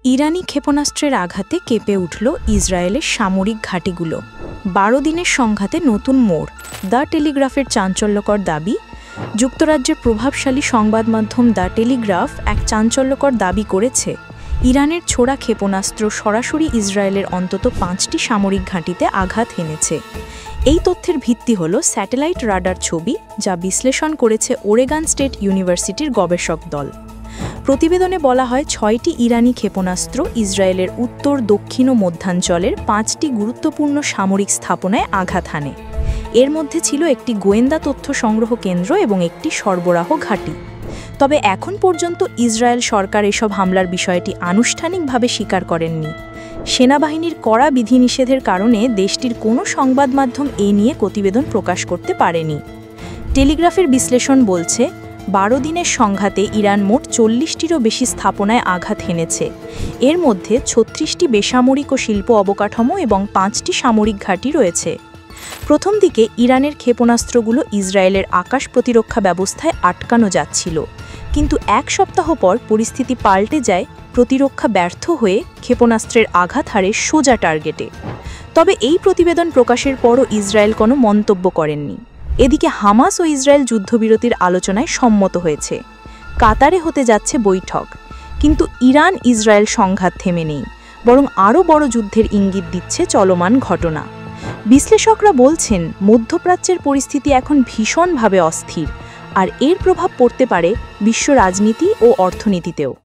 ইরানি ক্ষেপণাস্ত্রের আঘাতে কেঁপে উঠল ইসরায়েলের সামরিক ঘাঁটিগুলো। ১২ দিনের সংঘাতে নতুন মোড়। দ্য টেলিগ্রাফের চাঞ্চল্যকর দাবি। যুক্তরাজ্যের প্রভাবশালী সংবাদ মাধ্যম দ্য টেলিগ্রাফ এক চাঞ্চল্যকর দাবি করেছে, ইরানের ছোড়া ক্ষেপণাস্ত্র সরাসরি ইসরায়েলের অন্তত ৫টি সামরিক ঘাঁটিতে আঘাত হেনেছে। এই তথ্যের ভিত্তি হল স্যাটেলাইট রাডার ছবি, যা বিশ্লেষণ করেছে ওরেগন স্টেট ইউনিভার্সিটির গবেষক দল। প্রতিবেদনে বলা হয়, ৬টি ইরানি ক্ষেপণাস্ত্র ইসরায়েলের উত্তর, দক্ষিণ ও মধ্যাঞ্চলের ৫টি গুরুত্বপূর্ণ সামরিক স্থাপনায় আঘাত হানে। এর মধ্যে ছিল একটি গোয়েন্দা তথ্য সংগ্রহ কেন্দ্র এবং একটি সরবরাহ ঘাঁটি। তবে এখন পর্যন্ত ইসরায়েল সরকার এসব হামলার বিষয়টি আনুষ্ঠানিকভাবে স্বীকার করেননি। সেনাবাহিনীর কড়া বিধিনিষেধের কারণে দেশটির কোনো সংবাদ মাধ্যম এ নিয়ে প্রতিবেদন প্রকাশ করতে পারেনি। টেলিগ্রাফের বিশ্লেষণ বলছে, ১২ দিনের সংঘাতে ইরান মোট ৪০টিরও বেশি স্থাপনায় আঘাত হেনেছে। এর মধ্যে ৩৬টি বেসামরিক ও শিল্প অবকাঠামো এবং ৫টি সামরিক ঘাঁটি রয়েছে। প্রথম দিকে ইরানের ক্ষেপণাস্ত্রগুলো ইসরায়েলের আকাশ প্রতিরক্ষা ব্যবস্থায় আটকানো যাচ্ছিল, কিন্তু এক সপ্তাহ পর পরিস্থিতি পাল্টে যায়। প্রতিরক্ষা ব্যর্থ হয়ে ক্ষেপণাস্ত্রের আঘাত হারে সোজা টার্গেটে। তবে এই প্রতিবেদন প্রকাশের পরও ইসরায়েল কোনো মন্তব্য করেননি। এদিকে হামাস ও ইসরায়েল যুদ্ধবিরতির আলোচনায় সম্মত হয়েছে। কাতারে হতে যাচ্ছে বৈঠক, কিন্তু ইরান ইসরায়েল সংঘাত থেমে নেই, বরং আরও বড় যুদ্ধের ইঙ্গিত দিচ্ছে চলমান ঘটনা। বিশ্লেষকরা বলছেন, মধ্যপ্রাচ্যের পরিস্থিতি এখন ভীষণভাবে অস্থির, আর এর প্রভাব পড়তে পারে বিশ্ব রাজনীতি ও অর্থনীতিতেও।